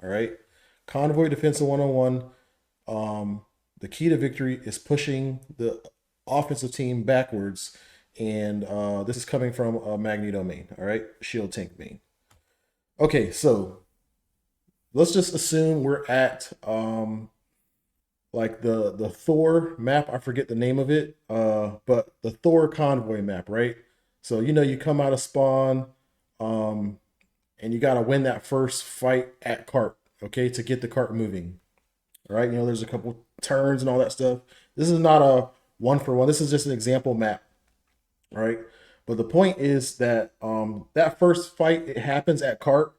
All right. Convoy Defensive 101. The key to victory is pushing the offensive team backwards. And this is coming from a Magneto main. All right. Shield tank main. Okay. So let's just assume we're at like the Thor map. I forget the name of it. But the Thor convoy map, right? So you come out of spawn, um, and you got to win that first fight at cart, okay, to get the cart moving. All right, there's a couple turns and all that stuff. This is not a one for one. This is just an example map, all right? But the point is that that first fight it happens at cart,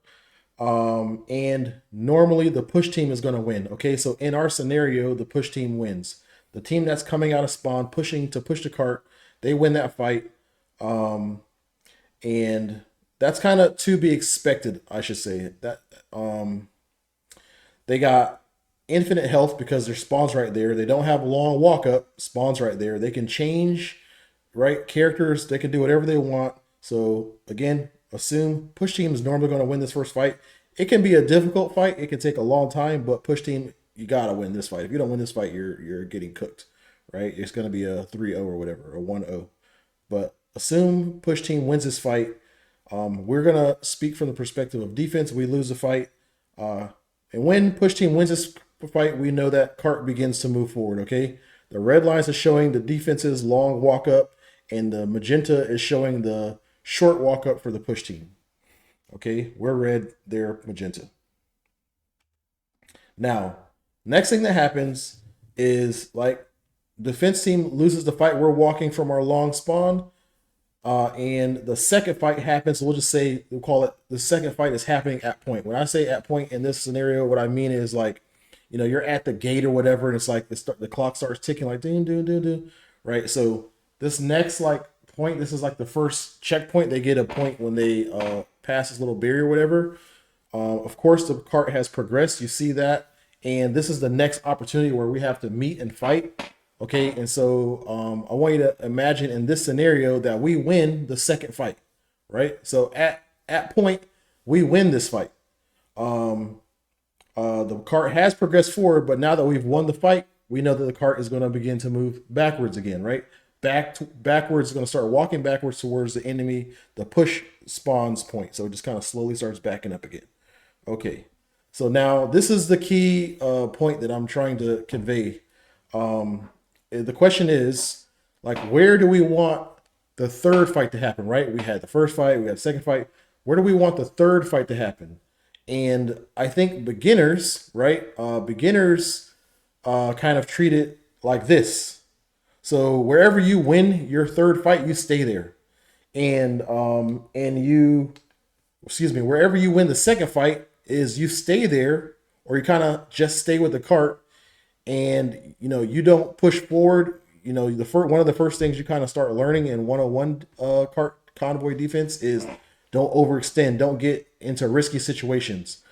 and normally the push team is going to win. Okay, so in our scenario, the push team wins. The team that's coming out of spawn, pushing to push the cart, they win that fight. Um, and that's kind of to be expected, I should say. That they got infinite health because their spawns right there. They don't have long walk up spawns right there. They can change right characters. They can do whatever they want. So again, assume push team is normally going to win this first fight. It can be a difficult fight. It can take a long time, but push team, you gotta win this fight. If you don't win this fight, you're getting cooked, right? It's going to be a 3-0 or whatever, a 1-0. But assume push team wins this fight. We're gonna speak from the perspective of defense. We lose the fight, and when push team wins this fight, we know that cart begins to move forward. Okay, the red lines are showing the defense's long walk up, and the magenta is showing the short walk up for the push team. Okay, we're red, they're magenta. Now, next thing that happens is like defense team loses the fight. We're walking from our long spawn. And the second fight happens. We'll just say we'll call it the second fight is happening at point. When I say at point in this scenario, what I mean is like, you're at the gate or whatever, and it's like the clock starts ticking like ding ding ding ding, right? So this next like point, this is like the first checkpoint. They get a point when they pass this little barrier or whatever. Of course, the cart has progressed. You see that, and this is the next opportunity where we have to meet and fight. Okay, and so I want you to imagine in this scenario that we win the second fight, right? So at point, we win this fight. The cart has progressed forward, but now that we've won the fight, we know that the cart is going to begin to move backwards again, right? Backwards is going to start walking backwards towards the enemy. The push spawns point, so it just kind of slowly starts backing up again. Okay, so now this is the key point that I'm trying to convey. The question is like, where do we want the third fight to happen, right? We had the first fight, we had the second fight. Where do we want the third fight to happen? And I think beginners, right? Beginners kind of treat it like this. So wherever you win your third fight, you stay there. And you, excuse me, wherever you win the second fight is you stay there, or you kind of just stay with the cart, and you don't push forward. The first one of the first things you kind of start learning in 101 cart convoy defense is don't overextend, don't get into risky situations.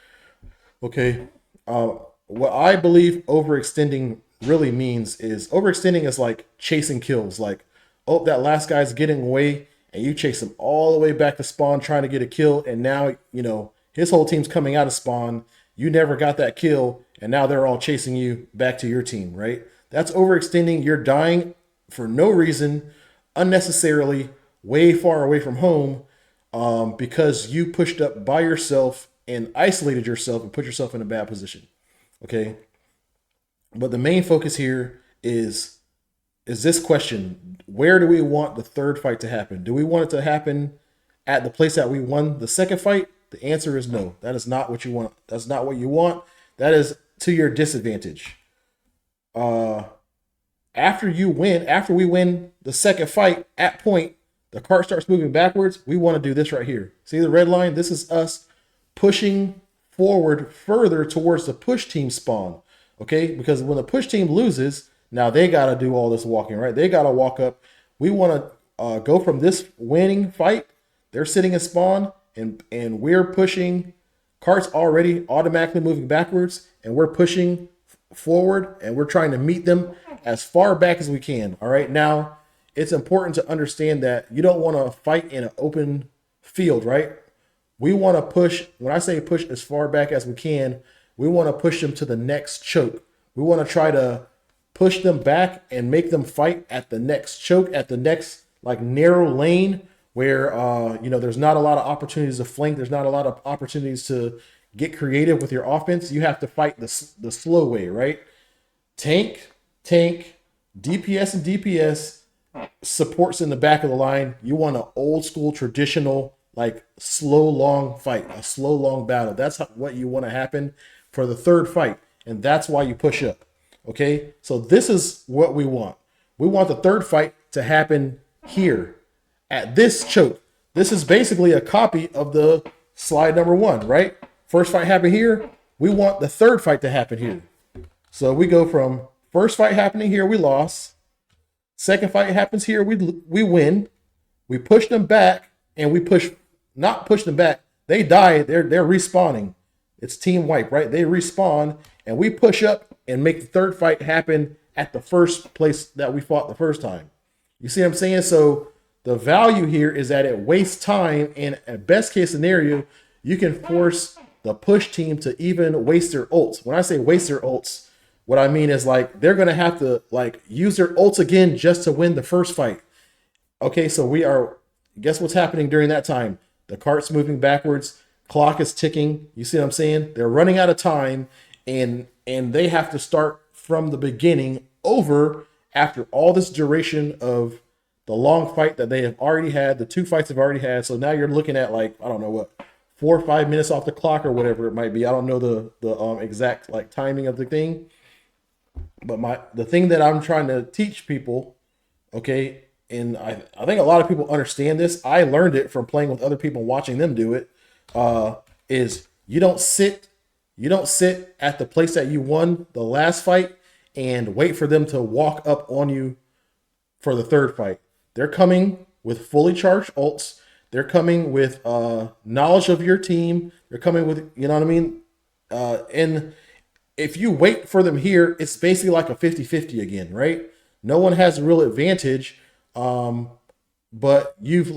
Okay, what I believe overextending really means is overextending is like chasing kills. Like, oh, that last guy's getting away, and you chase him all the way back to spawn trying to get a kill, and now his whole team's coming out of spawn. You never got that kill, and now they're all chasing you back to your team, right? That's overextending. You're dying for no reason, unnecessarily, way far away from home, because you pushed up by yourself and isolated yourself and put yourself in a bad position. Okay. But the main focus here is this question: where do we want the third fight to happen? Do we want it to happen at the place that we won the second fight? The answer is no. That is not what you want. That's not what you want. That is to your disadvantage. Uh, after we win the second fight at point, the cart starts moving backwards. We want to do this right here. See the red line? This is us pushing forward further towards the push team spawn. Okay, because when the push team loses, now they got to do all this walking, right? They got to walk up. We want to go from this winning fight. They're sitting in spawn, and we're pushing. Cart's already automatically moving backwards, and we're pushing forward, and we're trying to meet them as far back as we can. All right, now it's important to understand that you don't want to fight in an open field, right? We want to push. When I say push as far back as we can, we want to push them to the next choke. We want to try to push them back and make them fight at the next choke, at the next like narrow lane where there's not a lot of opportunities to flank. There's not a lot of opportunities to get creative with your offense. You have to fight the slow way, right? Tank, DPS and DPS, supports in the back of the line. You want an old school traditional like slow long fight, a slow long battle. That's what you want to happen for the third fight, and that's why you push up. Okay, so this is what we want. We want the third fight to happen here at this choke. This is basically a copy of the slide number 1, right? First fight happened here. We want the third fight to happen here. So we go from first fight happening here, we lost. Second fight happens here, we win. We push them back, and we not push them back. They die. They're respawning. It's team wipe, right? They respawn, and we push up and make the third fight happen at the first place that we fought the first time. You see what I'm saying? So the value here is that it wastes time, and at best case scenario, you can force the push team to even waste their ults. When I say waste their ults, what I mean is like they're gonna have to like use their ults again just to win the first fight. Okay, so guess what's happening during that time? The cart's moving backwards, clock is ticking. You see what I'm saying? They're running out of time, and they have to start from the beginning over after all this duration of the long fight that they have already had, the 2 fights they've already had. So now you're looking at like, I don't know what, 4 or 5 minutes off the clock or whatever it might be. I don't know the exact like timing of the thing. But the thing that I'm trying to teach people, okay, and I think a lot of people understand this. I learned it from playing with other people and watching them do it. Is you don't sit at the place that you won the last fight and wait for them to walk up on you for the third fight. They're coming with fully charged ults. They're coming with knowledge of your team. They're coming with, you know what I mean? And if you wait for them here, it's basically like a 50-50 again, right? No one has a real advantage, but you've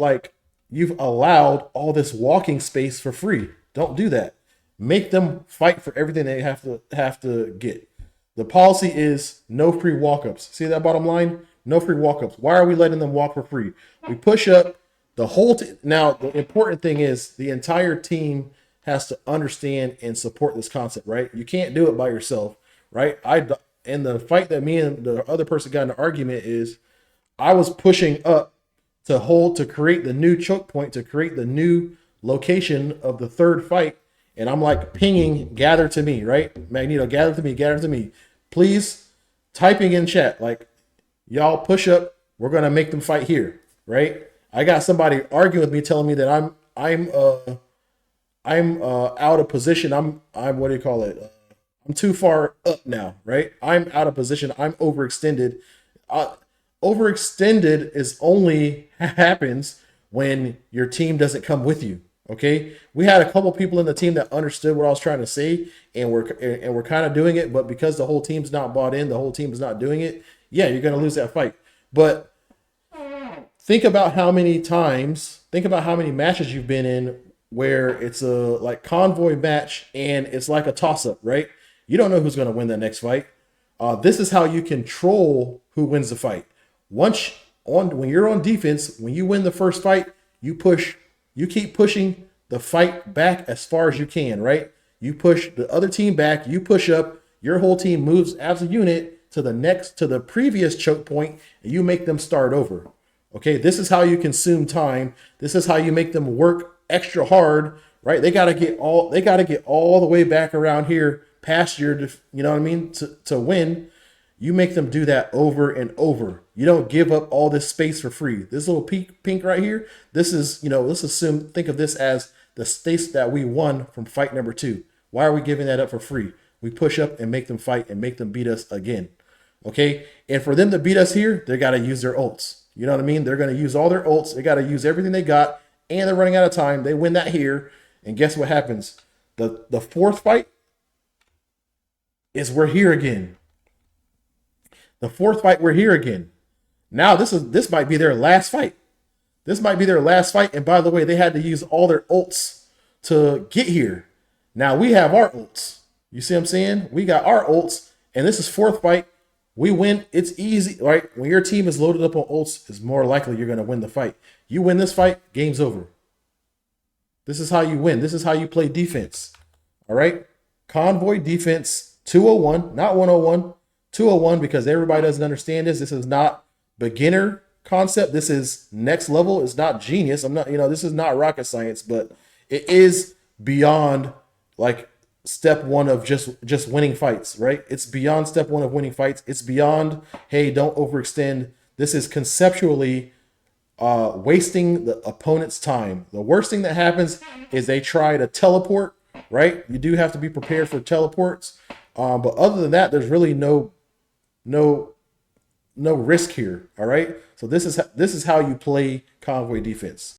allowed all this walking space for free. Don't do that. Make them fight for everything they have to get. The policy is no free walk-ups. See that bottom line? No free walk-ups. Why are we letting them walk for free? We push up the whole now, the important thing is the entire team has to understand and support this concept, right? You can't do it by yourself, right? In the fight that me and the other person got in an argument is I was pushing up to create the new choke point, to create the new location of the third fight. And I'm like pinging, gather to me, right? Magneto, gather to me. Please, typing in chat, like, y'all push up, we're going to make them fight here, right? I got somebody arguing with me telling me that I'm out of position. I'm what do you call it? I'm too far up now, right? I'm out of position. I'm overextended. Overextended is only happens when your team doesn't come with you. Okay, we had a couple people in the team that understood what I was trying to say, and we're kind of doing it, but because the whole team's not bought in, the whole team is not doing it. Yeah, you're gonna lose that fight. But think about how many matches you've been in where it's a like convoy match and it's like a toss-up, right? You don't know who's gonna win the next fight. This is how you control who wins the fight. When you're on defense, when you win the first fight, you keep pushing the fight back as far as you can, right? You push the other team back, you push up, your whole team moves as a unit to the previous choke point, and you make them start over. Okay, this is how you consume time. This is how you make them work extra hard, right? They gotta get all the way back around here past you know what I mean, to win. You make them do that over and over. You don't give up all this space for free. This little pink right here, this is, let's think of this as the space that we won from fight number 2. Why are we giving that up for free? We push up and make them fight and make them beat us again. Okay? And for them to beat us here, they got to use their ults. You know what I mean? They're going to use all their ults. They got to use everything they got, and they're running out of time. They win that here, and guess what happens? The fourth fight is we're here again. The fourth fight, we're here again. Now this might be their last fight. This might be their last fight. And by the way, they had to use all their ults to get here. Now we have our ults. You see what I'm saying? We got our ults, and this is fourth fight. We win. It's easy, right? When your team is loaded up on ults, it's more likely you're going to win the fight. You win this fight, game's over. This is how you win. This is how you play defense. All right? Convoy defense 201, not 101. 201 because everybody doesn't understand this. This is not beginner concept. This is next level. It's not genius. I'm not, this is not rocket science, but it is beyond like step one of just winning fights, right? It's beyond step one of winning fights. It's beyond, hey, don't overextend. This is conceptually wasting the opponent's time. The worst thing that happens is they try to teleport, right? You do have to be prepared for teleports. But other than that, there's really no risk here. All right. So this is how you play convoy defense.